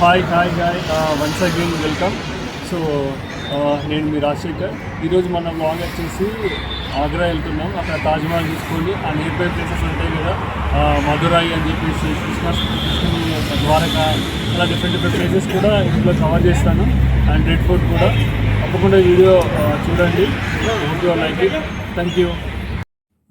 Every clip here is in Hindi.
Hi once again welcome. So నేను మీ రాజశేఖర్. ఈరోజు మన బ్లాగ్ వచ్చేసి ఆగ్రా వెళ్తున్నాం. అక్కడ తాజ్మహల్ చూసుకొని ఆ నియర్ బై ప్లేసెస్ ఉంటాయి కదా, మధురాయి అని చెప్పేసి కృష్ణుని ద్వారకా, అలా డిఫరెంట్ ప్లేసెస్ కూడా ఇంట్లో కవర్ చేస్తాను. అండ్ రెడ్ ఫోర్ట్ కూడా. తప్పకుండా వీడియో చూడండి. Like it. Thank you.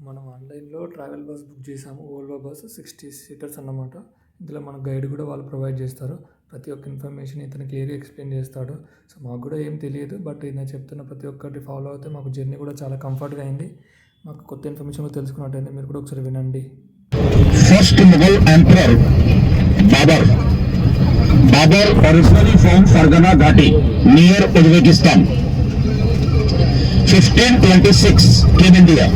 మనం ఆన్లైన్లో ట్రావెల్ బస్ బుక్ చేసాము. ఓల్వో బస్ 60 సీటర్స్ అన్నమాట. ఇందులో మన గైడ్ కూడా వాళ్ళు ప్రొవైడ్ చేస్తారు. ప్రతి ఒక్క ఇన్ఫర్మేషన్ ఇతను క్లియర్గా ఎక్స్ప్లెయిన్ చేస్తాడు. సో మాకు కూడా ఏం తెలియదు, బట్ నేను చెప్తున్న ప్రతి ఒక్కటి ఫాలో అయితే మాకు జర్నీ కూడా చాలా కంఫర్ట్గా అయింది. మాకు కొత్త ఇన్ఫర్మేషన్ కూడా తెలుసుకున్నట్టయింది. మీరు కూడా ఒకసారి వినండి. First Mughal emperor Babur originally from Fargana Ghati near Uzbekistan. 1526 came India,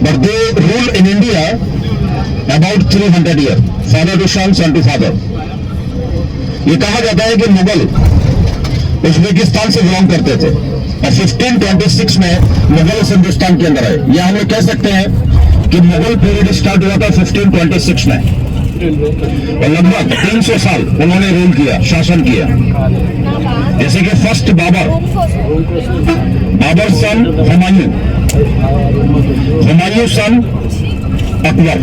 but they ruled in India about 300 years, father to son, son to father. ये कहा जाता है कि मुगल उज्बेकिस्तान से बिलोंग करते थे और 1526 में मुगल हिंदुस्तान के अंदर आए. या हम लोग कह सकते हैं कि मुगल पीरियड स्टार्ट हुआ था 1526 में और लगभग 300 साल उन्होंने रूल किया, शासन किया. जैसे कि first Babur son Humayun son Akbar.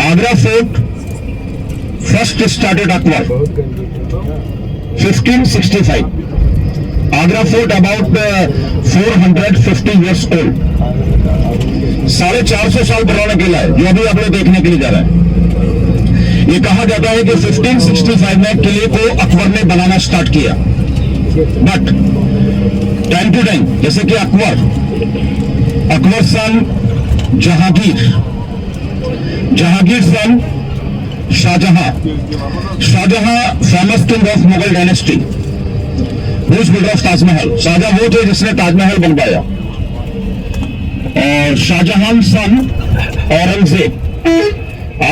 Agra fort first started Akbar 1565. Agra fort about 450 years old. 450 साल पुराना किला है जो अभी आप लोग देखने के लिए जा रहे हैं. ये कहा जाता है कि 1565 में किले को अकबर ने बनाना स्टार्ट किया, बट टाइम टू टाइम जैसे कि Akbar son Jahangir son Shahjahan famous king of Mughal dynasty, builder of Taj Mahal. Shahjahan वो थे जिसने ताजमहल बनवाया. और Shahjahan son Aurangzeb.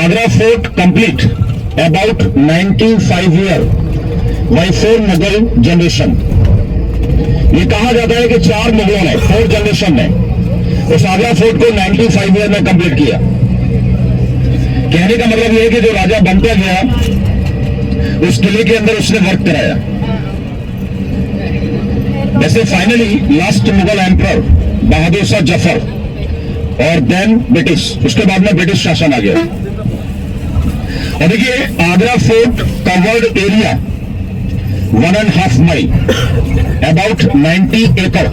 Agra fort complete about 95 year by 4 Mughal generation. ये कहा जाता है कि 4 मुगलों ने 4 जनरेशन ने उस आगरा फोर्ट को 95 ईयर में कंप्लीट किया. कहने का मतलब यह है कि जो राजा बनता गया उस किले के अंदर उसने वर्क कराया. वैसे finally last Mughal emperor Bahadur Shah Zafar और देन ब्रिटिश, उसके बाद में ब्रिटिश शासन आ गया. और देखिए Agra fort covered area 1.5 mile about 90 एकड़,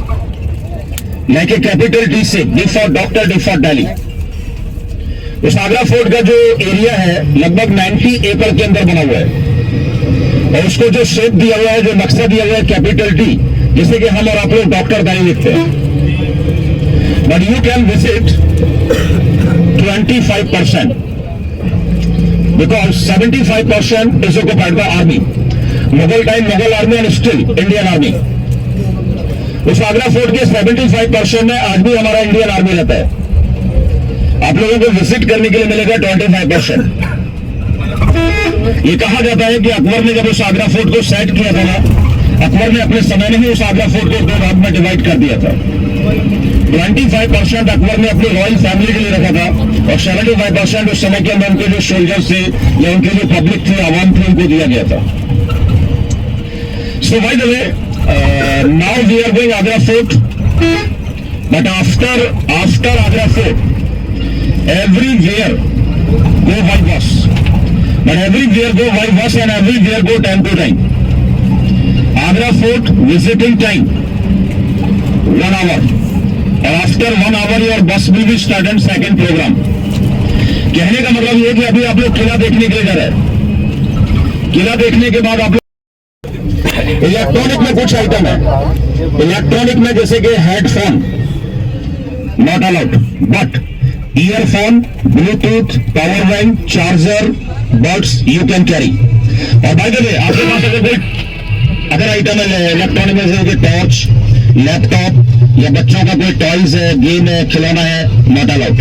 लाइक ए कैपिटल डी से D for doctor, D for Delhi. उस आगरा फोर्ट का जो एरिया है लगभग 90 एकड़ के अंदर बना हुआ है. और उसको जो शेप दिया हुआ है, जो नक्शा दिया हुआ है कैपिटल डी, जिसे कि हम और आप लोग डॉक्टर दाई लिखते हैं. But you can visit 25% because 75% is occupied by army. Mughal time Mughal army and still Indian army. उस आगरा फोर्ट के 75% में आज भी हमारा इंडियन आर्मी रहता है. आप लोगों को विजिट करने के लिए मिलेगा 25%. ये कहा जाता है कि अकबर ने जब उस आगरा फोर्ट को सेट किया था ना, अकबर ने अपने समय में ही उस आगरा फोर्ट को 2 भाग में डिवाइड कर दिया था. 25% अकबर ने अपनी रॉयल फैमिली के लिए रखा था और 75% उस समय के अंदर उनके जो सोल्जर्स थे या उनके जो पब्लिक थे, आवाम थे, उनको दिया गया था. So by the way now we are going Agra fort, but after Agra fort everywhere go by bus, but everywhere go by bus and everywhere go time to time. Agra Fort visiting time 1 hour, and after 1 hour your bus will be started second program. कहने का मतलब ये कि अभी आप लोग किला देखने के लिए जा रहे हैं. किला देखने के बाद आप लोग इलेक्ट्रॉनिक में कुछ आइटम है. इलेक्ट्रॉनिक में जैसे कि headphone not allowed, but earphone, Bluetooth, power bank, charger, buds you can carry. और बाय द वे आपके पास अगर आइटम है इलेक्ट्रॉनिक में जैसे टॉर्च, लैपटॉप या बच्चों का कोई टॉयज है, गेम है, खिलौना है, नॉट अलाउड.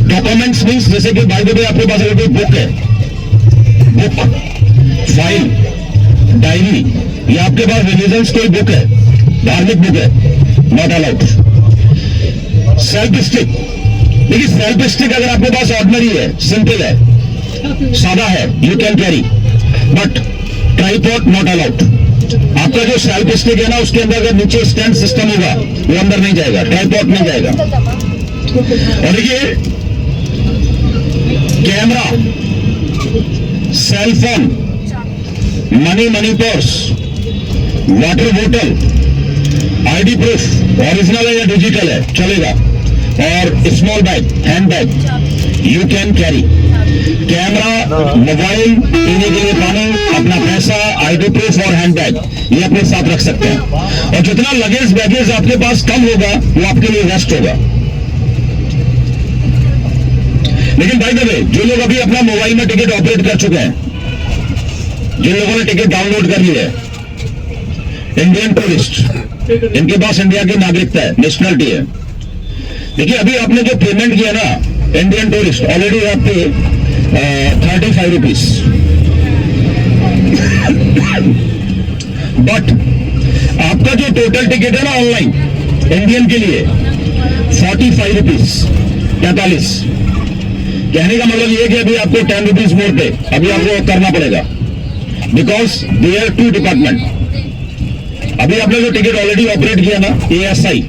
डॉक्यूमेंट्स मीन्स जैसे कि बाय द वे आपके पास अगर कोई बुक है, बुक, फाइल, डायरी या आपके पास रिलीजन्स कोई बुक है, धार्मिक बुक है, नॉट अलाउड. सेल्फ स्टिक देखिए सेल्फ स्टिक अगर आपके पास ऑर्डिनरी है, सिंपल है, सादा है, you can carry, but tripod not allowed. आपका जो सेल्फ स्टिक है ना, उसके अंदर अगर नीचे स्टैंड सिस्टम होगा वो अंदर नहीं जाएगा, ट्राइपॉड नहीं जाएगा। और देखिए camera, cell phone, money purse, water बोतल, आईडी प्रूफ, ओरिजिनल है या डिजिटल है चलेगा, और small bag, hand bag you can carry. Camera, mobile, पीने के लिए पानी, अपना पैसा, आईडी प्रूफ और हैंड बैग ये अपने साथ रख सकते हैं। और जितना लगेज बैगेज आपके पास कम होगा वो आपके लिए बेस्ट होगा। लेकिन भाई दबे जो लोग अभी अपना मोबाइल में टिकट ऑपरेट कर चुके हैं, जिन लोगों ने टिकट डाउनलोड कर ली है, इंडियन टूरिस्ट, इनके पास इंडिया की नागरिकता है, नेशनलिटी है। देखिए अभी आपने जो पेमेंट किया ना, इंडियन टूरिस्ट ऑलरेडी आपके 35 रुपीज, बट आपका जो टोटल टिकट है ना ऑनलाइन इंडियन के लिए 45 रुपीज, 45। कहने का मतलब ये है कि अभी आपको 10 रुपीज मोर पे अभी आपको करना पड़ेगा, because they are two department. अभी आपने जो टिकट ऑलरेडी ऑपरेट किया ना, ASI,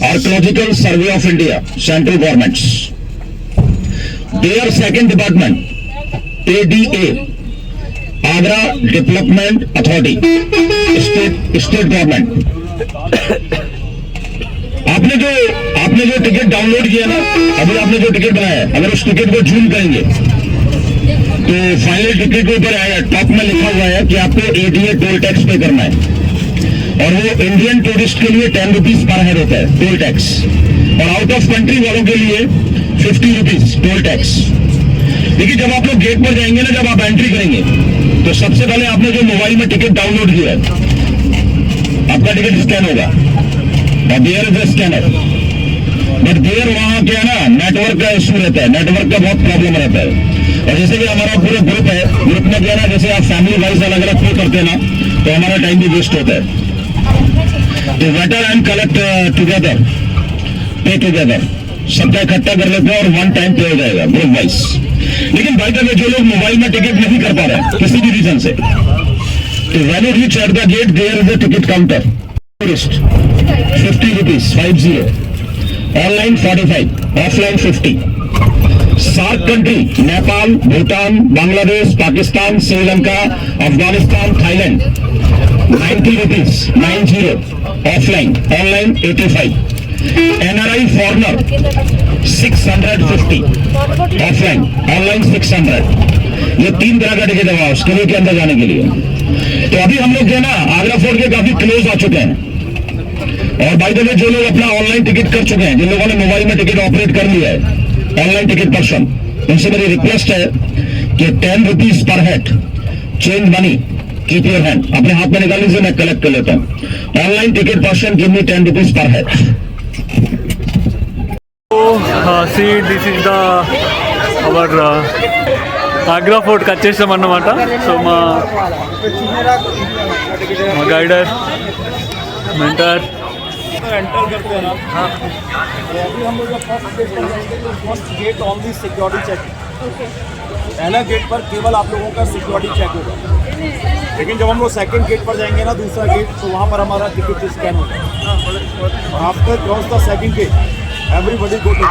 archaeological survey of India, central governments, their second department ADA, Agra development authority, state government. आपने जो टिकट डाउनलोड किया ना, अभी आपने जो टिकट बनाया है, अगर उस टिकट को जूम करेंगे तो फाइनल टिकट के ऊपर आएगा, टॉप में लिखा हुआ है कि आपको ADA टोल टैक्स पे करना है, और वो इंडियन टूरिस्ट के लिए 10 रुपीज पर हेड होता है टोल टैक्स, और आउट ऑफ कंट्री वालों के लिए 50 रुपीज टोल टैक्स। देखिए जब आप लोग गेट पर जाएंगे ना, जब आप एंट्री करेंगे तो सबसे पहले आपने जो मोबाइल में टिकट डाउनलोड किया है, आपका टिकट स्कैन होगा, और there is a scanner, but there वहां क्या है ना, नेटवर्क का इशू रहता है, नेटवर्क का बहुत प्रॉब्लम रहता है। और जैसे कि हमारा पूरा ग्रुप है, ग्रुप में क्या है ना, जैसे आप फैमिली वाइज अलग अलग पे करते हैं ना, तो हमारा टाइम भी वेस्ट होता है। तो बेटर एंड कलेक्ट टुगेदर, पे टुगेदर, सबका इकट्ठा कर लेते हैं और वन टाइम पे हो जाएगा ग्रुप वाइज। लेकिन भाई साहब जो लोग मोबाइल में टिकट नहीं कर पा रहे हैं किसी भी रीजन से, तो when you reach at the gate there is a ticket counter, tourist 50 rupees, 50, online 45, offline 50। SAARC country, Nepal, Bhutan, Bangladesh, Pakistan, Sri Lanka, Afghanistan, Thailand 90 rupees, 90, offline, online 85। NRI foreigner 650, offline, online 600। ये 3 तरह का टिकट है उस किले के अंदर जाने के लिए। तो अभी हम लोग जो है ना आगरा फोर्ट के काफी क्लोज आ चुके हैं, और बाय द वे जो लोग अपना ऑनलाइन टिकट कर चुके हैं, जिन लोगों ने मोबाइल में टिकट ऑपरेट कर लिया है, ऑनलाइन टिकट पर्सन, उनसे मेरी रिक्वेस्ट है कि 10 rupees per head change money keep your hand, अपने हाथ में निकाल लीजिए, मैं कलेक्ट कर लेता हूँ। Online ticket person give me 10 rupees per head. See, this is our Agra Fort కి వచ్చేసాం అన్నమాట. సో మా గైడర్ మెంటర్ एंटर करते हैं ना, तो अभी हम लोग फर्स्ट गेट पर जाएंगे तो first gate only security check. पहला गेट पर केवल आप लोगों का सिक्योरिटी चेक होगा, लेकिन जब हम लोग सेकंड गेट पर जाएंगे ना, दूसरा गेट, तो वहाँ पर हमारा टिकट स्कैन होगा। और after cross the second gate everybody go to,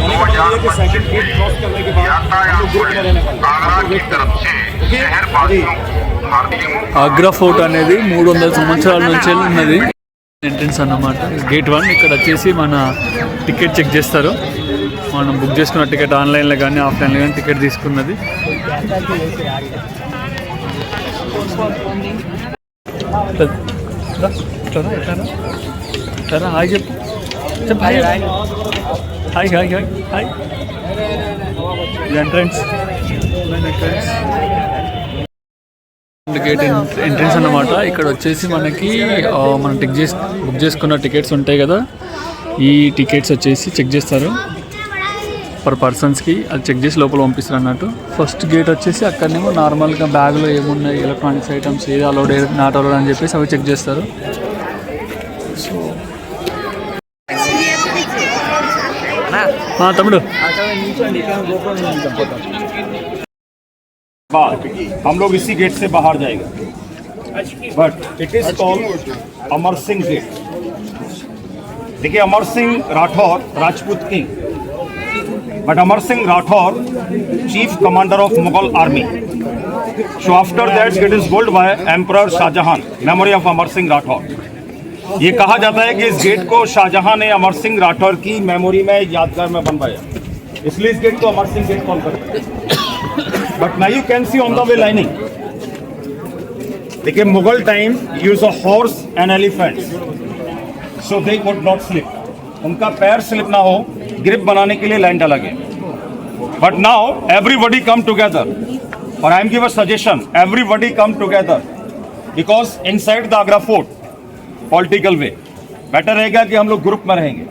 यानी कि कि सेकंड गेट क्रॉस करने के बाद हम लोग ग्रुप में रहने वाले। ఆగ్రా ఫోర్ట్ అనేది 300 సంవత్సరాల నుంచి ఉన్నది. ఎంట్రన్స్ అన్నమాట గేట్ 1. ఇక్కడ వచ్చేసి మన టికెట్ చెక్ చేస్తారు. మనం బుక్ చేసుకున్న టికెట్ ఆన్లైన్లో కానీ ఆఫ్లైన్లో కానీ టికెట్ తీసుకున్నది. ఎట్లా హాయ్ చెప్పు, hi hi hi hi hi. Entrance gate entrance అన్నమాట. ఇక్కడ వచ్చేసి మనకి మనం బుక్ చేసుకున్న టికెట్స్ ఉంటాయి కదా, ఈ టికెట్స్ వచ్చేసి చెక్ చేస్తారు పర్ పర్సన్స్కి. అది చెక్ చేసి లోపల పంపిస్తారు అన్నట్టు. ఫస్ట్ గేట్ వచ్చేసి అక్కడనేమో నార్మల్గా బ్యాగ్లో ఏమున్నాయి, ఎలక్ట్రానిక్స్ ఐటమ్స్, ఏది అలౌడ్ ఏది నాట్ అలౌడ్ అని చెప్పేసి అవి చెక్ చేస్తారు. సో తమ్ముడు बाद हम लोग इसी गेट से बाहर जाएगा, but it is called Amar Singh gate. देखिए, Amar Singh Rathore Rajput king, but Amar Singh Rathore chief commander of Mughal army. So after that gate is gold by emperor Shahjahan, memory of Amar Singh Rathore. ये कहा जाता है कि इस गेट को शाहजहां ने अमर सिंह राठौर की मेमोरी में यादगार में बनवाया, इसलिए इस गेट को अमर सिंह गेट कॉल करते हैं। But now you can see on the way lining, देखिए Mughal time use a horse and elephants so they would not slip, उनका पैर स्लिप ना हो, ग्रिप बनाने के लिए लाइन डाला गया। But now everybody come together, और I am give a suggestion, everybody come together because inside the Agra fort political way better रहेगा कि हम लोग ग्रुप में रहेंगे,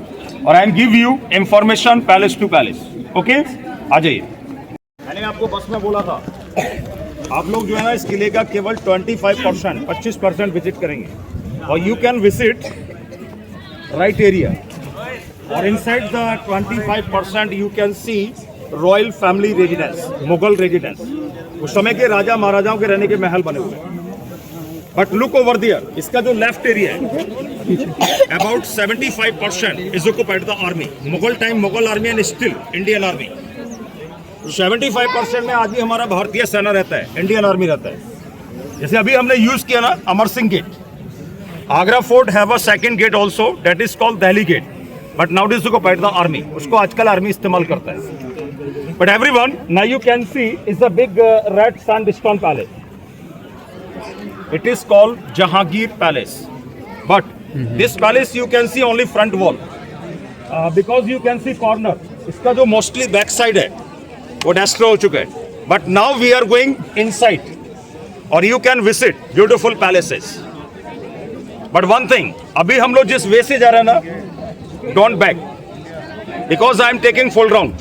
और I am give you information palace to palace. Okay, आ जाइए। मैंने आपको बस में बोला था, आप लोग जो है ना इस किले का केवल 25% विजिट करेंगे, और you can visit right area, और inside the 25% you can see royal family residence, Mughal residence. उस समय के राजा महाराजाओं के रहने के महल बने हुए हैं। बट लुक ओवर दियर, इसका जो लेफ्ट एरिया है about 75% is occupied the army, Mughal time Mughal army and still Indian army. 75% में आज भी हमारा भारतीय सेना रहता है, इंडियन आर्मी रहता है। जैसे अभी हमने यूज किया ना Amar Singh gate, Agra fort have a second gate also that is called Delhi gate, but now it is occupied the army, उसको आजकल आर्मी इस्तेमाल करता है। But everyone now you can see is the big red sandstone palace, it is called Jahangir palace, but this palace you can see only front wall because you can see corner, इसका जो मोस्टली बैक साइड है वो डेस्ट्रॉय हो चुका है। But now we are going inside, और you can visit beautiful palaces. But one thing, अभी हम लोग जिस वे से जा रहे हैं ना, don't back, because I am taking full round,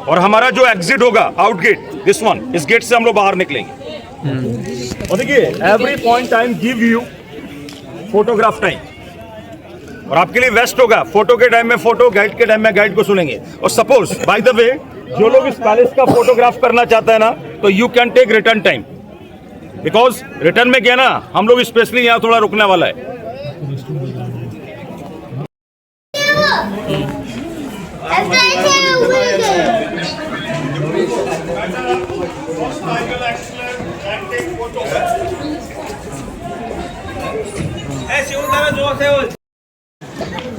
और हमारा जो एग्जिट होगा आउट गेट, दिस वन, इस गेट से हम लोग बाहर निकलेंगे। और देखिए, every point time give you photograph time, और आपके लिए बेस्ट होगा फोटो के टाइम में फोटो, गाइड के टाइम में गाइड को सुनेंगे। और सपोज बाय द वे जो लोग इस पैलेस का फोटोग्राफ करना चाहते हैं ना, तो you can take return time, because return में क्या ना, हम लोग स्पेशली यहाँ थोड़ा रुकने वाला है।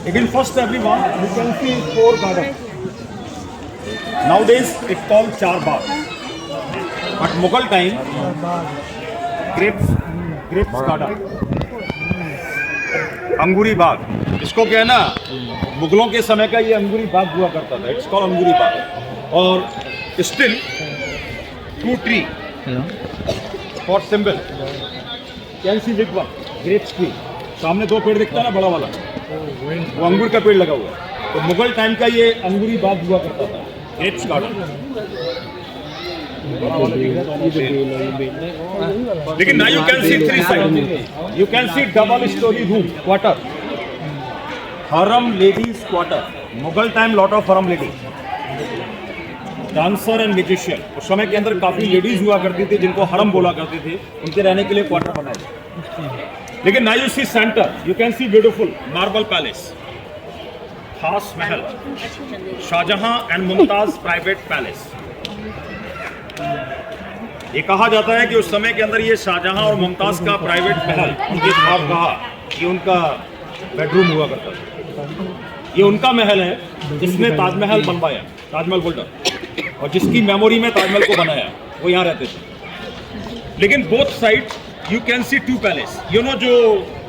Again, first everyone, you can see 4 gardens. Nowadays, it's called Char Bagh. But Mughal time, grapes garden, अंगूरी बाग, इसको क्या है ना, मुगलों के समय का ये अंगूरी बाग हुआ करता था, इट्स कॉल्ड अंगूरी बाग। और still 2 tree for symbol, can see big one, grapes tree, सामने 2 पेड़ दिखता है ना बड़ा वाला, वो अंगूर का पेड़ लगा हुआ है। तो मुगल टाइम का ये अंगूरी बाग हुआ करता था, ग्रेप्स गार्डन। लेकिन now you can see 3 sides. You can see double story room, quarter, harem ladies quarter. Mughal time lot of हरम लेडीज, डांसर एंड म्यूजिशियन, उस समय के अंदर काफी लेडीज हुआ करती थी जिनको हरम बोला करते थे, उनके रहने के लिए क्वार्टर बनाए। लेकिन now you see center, you can see beautiful marble palace, Khas Mahal, Shah Jahan and Mumtaz private palace. ये कहा जाता है कि उस समय के अंदर ये शाहजहां और मुमताज का प्राइवेट महल, उनके ख्वाब कहा कि उनका बेडरूम हुआ करता था। ये उनका महल है जिसने ताजमहल बनवाया, ताजमहल बिल्डर, और जिसकी मेमोरी में ताजमहल को बनाया, वो यहाँ रहते थे। लेकिन both side you can see 2 palace, you know जो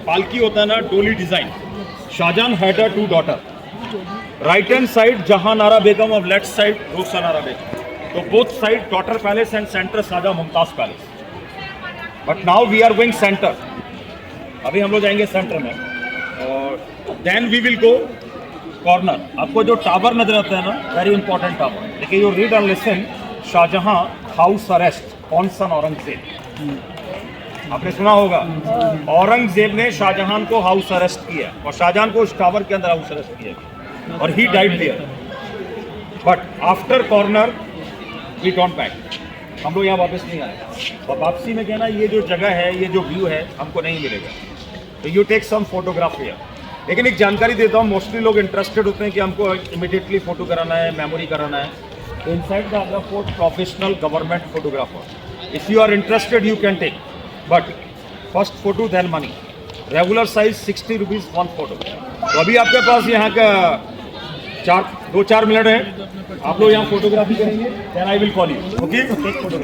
पालकी होता है ना, डोली design, Shahjahan had 2 daughter, right hand side Jahanara Begum और लेफ्ट साइड रुखसानारा बेगम। तो both side daughter palace and center Shahjahan Mumtaz palace. But now we are going center, अभी हम लोग जाएंगे सेंटर में, और then we will go corner. आपको जो टावर नजर आता है ना, वेरी इंपॉर्टेंट टावर, देखिए you read and listen, Shahjahan house arrest on son Aurangzeb. आपने सुना होगा, औरंगजेब ने शाहजहां को हाउस अरेस्ट किया, और शाहजहां को उस टावर के अंदर हाउस अरेस्ट किया, और he died there. But after corner we don't back, हम लोग यहाँ वापस नहीं आए। और वापसी में क्या ना, ये जो जगह है, ये जो व्यू है, हमको नहीं मिलेगा। तो you take some photograph here. लेकिन एक जानकारी देता हूँ, मोस्टली लोग इंटरेस्टेड होते हैं कि हमको इमीडिएटली फोटो कराना है, मेमोरी कराना है। तो inside the Agra fort professional government photographer, if you are interested you can take, but first photo then money. Regular size 60 rupees 1 photo. तो अभी आपके पास यहाँ का 2-4 मिनट है, आप लोग यहाँ फोटोग्राफी करेंगे, then I will call you, okay? Take photo.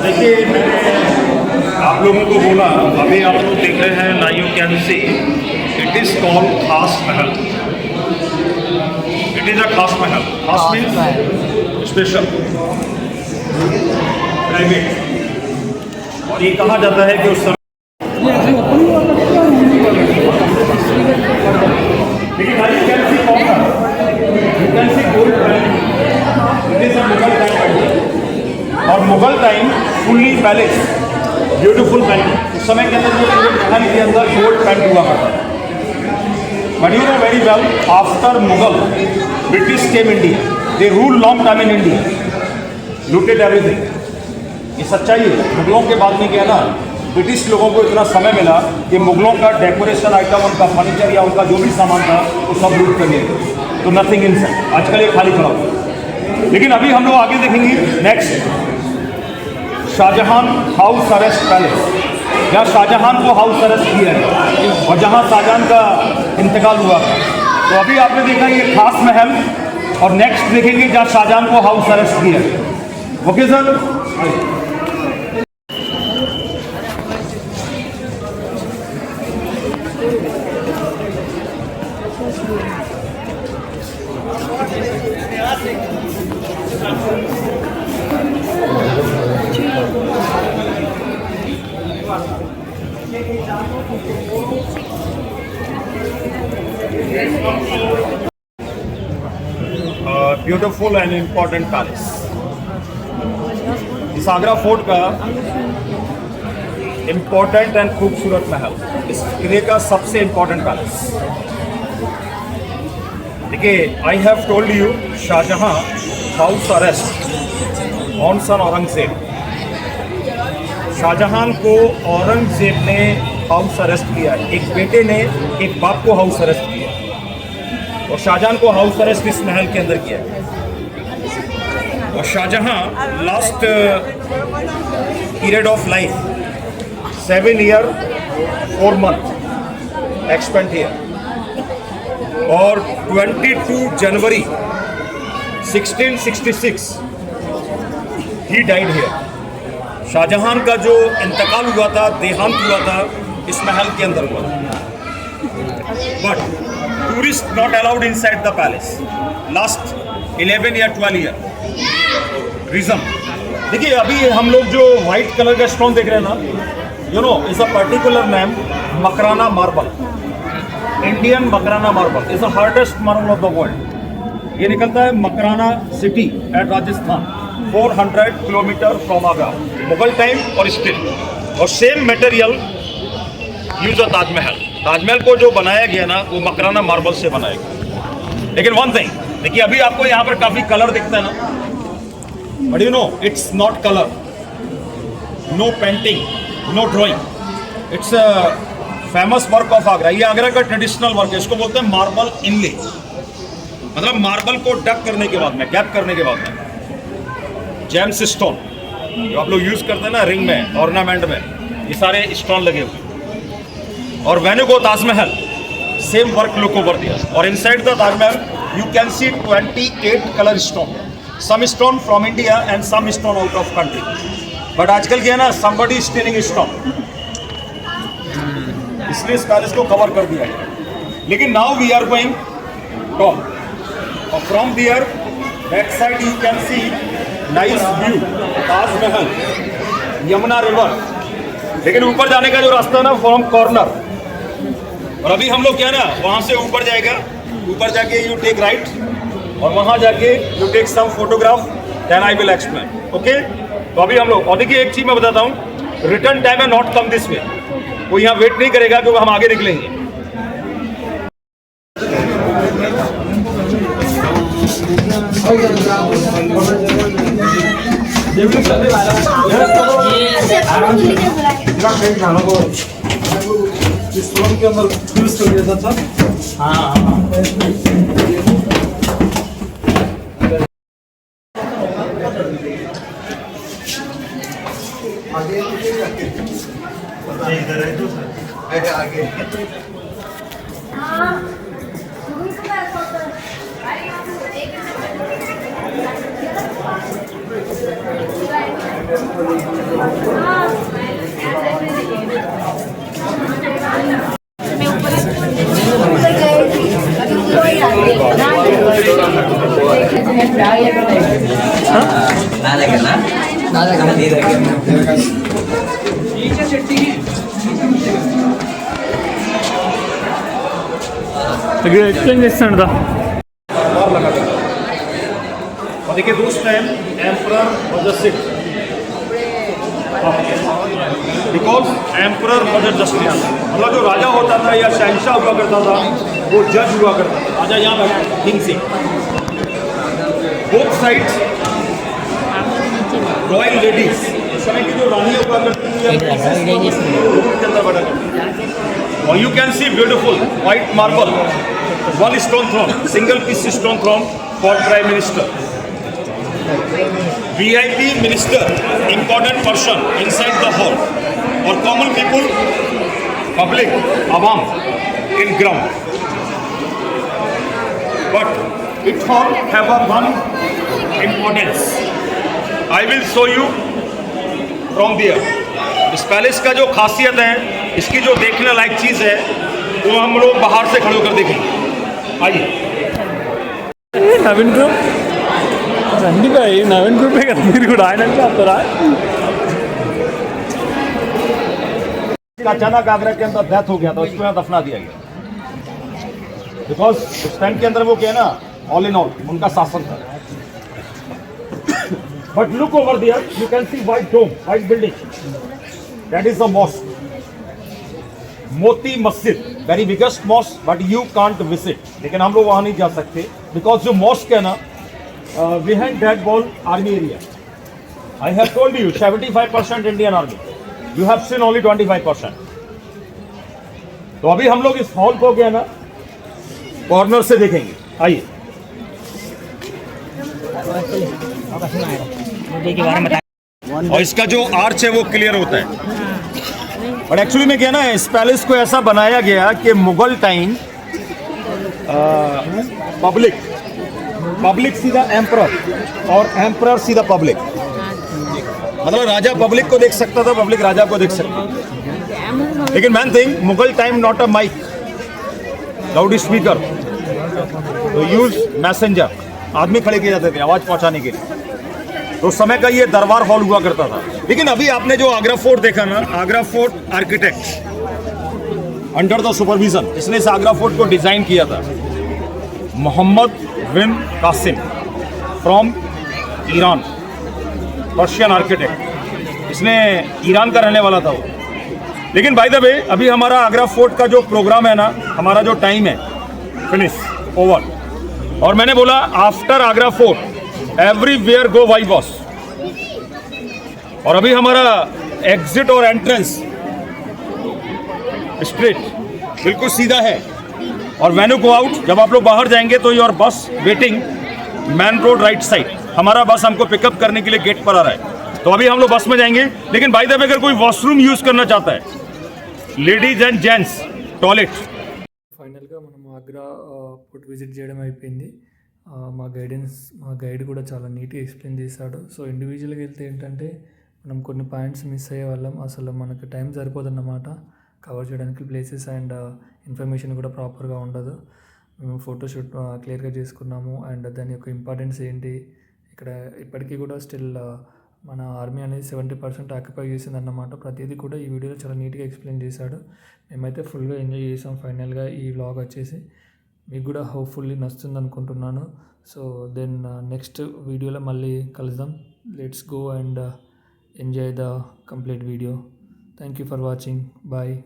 देखिए, मैंने आप लोगों को बोला, अभी आप लोग देख रहे हैं ना, you can see it is called खास महल। इट इज अ खास महल। खास मीन्स स्पेशल, प्राइवेट। और ये कहा जाता है कि उस समय लेकिन you can see corner, you can see gold palace. It is a Mughal time. और Mughal time fully palace, beautiful palace. उस समय के अंदर जो महल के अंदर गोल्ड पैंट हुआ करता था। But you know very well, after Mughal British came India, they rule long time in India, looted everything. ये सच्चाई है। मुगलों के बाद में क्या ना, ब्रिटिश लोगों को इतना समय मिला कि मुगलों का डेकोरेशन आइटम, उनका फर्नीचर या उनका जो भी सामान था वो सब लूट कर लिए। तो नथिंग इन साइड, आजकल ये खाली खड़ा हुआ। लेकिन अभी हम लोग आगे देखेंगे next, Shah Jahan house arrest palace, जहाँ शाहजहां को हाउस अरेस्ट किया है और जहाँ शाहजहां का इंतकाल हुआ था। तो अभी आपने देखा ये खास महल, और नेक्स्ट देखेंगे जहाँ शाहजहां को हाउस अरेस्ट किया है। Okay sir? Beautiful and important palace. इस आगरा फोर्ट का इम्पॉर्टेंट एंड खूबसूरत महल, इस किले का सबसे इम्पॉर्टेंट पैलेस। देखिए, I have told you Shahjahan house arrest on son Aurangzeb. Shahjahan को औरंगजेब ने हाउस अरेस्ट किया, एक बेटे ने एक बाप को हाउस अरेस्ट किया, और शाहजहां को हाउस अरेस्ट इस महल के अंदर किया। और Shah Jahan last period of life 7 years 4 months expand here. और 22 January 1666 he died here. Shah Jahan का जो इंतकाल हुआ था, देहांत हुआ था, इस महल के अंदर हुआ। But tourist not allowed inside the palace last 11 या 12 years। रीजन देखिए, अभी हम लोग जो व्हाइट कलर का स्टोन देख रहे हैं ना, you know is a particular name Makrana marble. Indian Makrana marble is the hardest marble of the world. ये निकलता है Makrana city at Rajasthan, 400 kilometre from Agra. Mughal time और स्टिल, और same material use a Taj Mahal. Taj Mahal को जो बनाया गया ना, वो मकराना मार्बल से बनाया गया। लेकिन वन थिंग देखिए, अभी आपको यहाँ पर काफी कलर दिखता है ना, but you know it's not colour, no painting, no drawing, it's a famous work of Agra. ये आगरा का ट्रेडिशनल वर्क है, इसको बोलते हैं मार्बल इनले। मतलब मार्बल को डक करने के बाद में, गैप करने के बाद में, जेम्स स्टोन जो आप लोग यूज करते हैं ना रिंग में, ऑर्नामेंट में, ये सारे स्टोन लगे हुए। और वेन्यू को Taj Mahal same work look over दिया। और inside the Taj Mahal you can see 28 colour stone, some stone from India and some stone out of country. But आजकल क्या है ना, समबडी स्टीलिंग स्टोन, इसलिए इस पैलेस को कवर कर दिया गया। लेकिन now we are going top, और from there back side you can see nice view, Taj Mahal, Yamuna river. लेकिन ऊपर जाने का जो रास्ता है ना, फ्रॉम कॉर्नर। और अभी हम लोग क्या ना, वहां से ऊपर जाएगा, ऊपर जाके यू टेक राइट, और वहां जाके you take some photograph, then I will explain. Okay? तो अभी हम लोग, और देखिए एक चीज मैं बताता हूँ, रिटर्न टाइम है नॉट कम दिस वे, कोई यहाँ वेट नहीं करेगा क्योंकि हम आगे निकलेंगे। एक्सप्लेन చేస్తాను దా और देखिए दोस्त time emperor was a sit because emperor was a justice, मतलब जो राजा होता था या शहंशाह हुआ करता था वो जज हुआ करता था। राजा यहाँ बैठा किंग से बोथ साइड्स रॉयल लेडीज, इस समय की जो रानी हुआ करती थी के अंदर बैठा करती थी। और you can see beautiful white marble one stone throne, single piece stone throne for prime minister, VIP minister, important person inside the hall, और कॉमन पीपुल, पब्लिक, आवाम in ground. But it all have a one importance. I will show you from there. इस पैलेस का जो खासियत है, इसकी जो देखने लायक चीज़ है वो हम लोग बाहर से खड़े होकर देखेंगे। आइए। నవీన్ గ్రూప్ రండి భాయ్, నవీన్ గ్రూపే కదా మీరు కూడా, ఆయన అంటే చెప్తారా? अचानक आगरा के अंदर डेथ हो गया था, उसको यहाँ दफना दिया गया बिकॉज उस टाइम के अंदर वो क्या है ना, ऑल इन ऑल उनका शासन था। But look over there, you can see white dome, white building, that is the mosque, Moti Masjid, very biggest mosque, but you can't visit, लेकिन हम लोग वहाँ नहीं जा सकते बिकॉज जो मॉस्क है ना, behind that wall army area. I have told you 75% Indian army, you have seen only 25%। तो अभी हम लोग इस हॉल को गया ना कॉर्नर से देखेंगे। आइए। और इसका जो आर्च है वो क्लियर होता है। और एक्चुअली में क्या ना, इस पैलेस को ऐसा बनाया गया कि मुगल टाइम पब्लिक सीधा एम्परर और एम्परर सीधा पब्लिक, मतलब राजा पब्लिक को देख सकता था, पब्लिक राजा को देख सकता था। लेकिन main thing, Mughal time not a mic, loud speaker, तो यूज मैसेंजर, आदमी खड़े किए जाते थे आवाज पहुंचाने के लिए। तो उस समय का ये दरबार हॉल हुआ करता था। लेकिन अभी आपने जो आगरा फोर्ट देखा ना, Agra fort architect under the supervision, इसने इस आगरा फोर्ट को डिजाइन किया था Mohammad bin Qasim from Iran, Persian architect, इसने ईरान का रहने वाला था वो। लेकिन बाय द वे अभी हमारा आगरा फोर्ट का जो प्रोग्राम है ना, हमारा जो टाइम है फिनिश ओवर, और मैंने बोला after Agra fort everywhere go why boss. और अभी हमारा एग्जिट और एंट्रेंस स्ट्रेट बिल्कुल सीधा है, और व्हेन यू गो आउट, जब आप लोग बाहर जाएंगे तो योर बस waiting main road right side, हमारा बस हमको पिकअप करने के लिए गेट पर आ रहा है। तो अभी हम लोग बस में जाएंगे। लेकिन बाय द वे अगर कोई वॉशरूम यूज करना चाहता है, लेडीज एंड जेंट्स टॉयलेट। ఫైనల్గా మనం ఆగ్రా ఫుడ్ విజిట్ చేయడం అయిపోయింది. మా గైడ్ కూడా చాలా నీట్గా ఎక్స్ప్లెయిన్ చేశాడు. సో ఇండివిజువల్గా వెళ్తే ఏంటంటే మనం కొన్ని పాయింట్స్ మిస్ అయ్యే వాళ్ళం, అసలు మనకు టైం సరిపోదన్నమాట కవర్ చేయడానికి ప్లేసెస్, అండ్ ఇన్ఫర్మేషన్ కూడా ప్రాపర్గా ఉండదు. మేము ఫోటోషూట్ క్లియర్గా చేసుకున్నాము, అండ్ దాని యొక్క ఇంపార్టెన్స్ ఏంటి, ఇక్కడ ఇప్పటికీ కూడా స్టిల్ మన ఆర్మీ అనేది 70% ఆక్యుపై చేసిందన్నమాట. ప్రతిదీ కూడా ఈ వీడియోలో చాలా నీట్గా ఎక్స్ప్లెయిన్ చేశాడు. మేమైతే ఫుల్గా ఎంజాయ్ చేసాం ఫైనల్గా ఈ వ్లాగ్ వచ్చేసి. మీకు కూడా హోప్ఫుల్లీ నచ్చుతుంది అనుకుంటున్నాను. సో దెన్ నెక్స్ట్ వీడియోలో మళ్ళీ కలుద్దాం. Let's go and enjoy the complete video. Thank you for watching. Bye.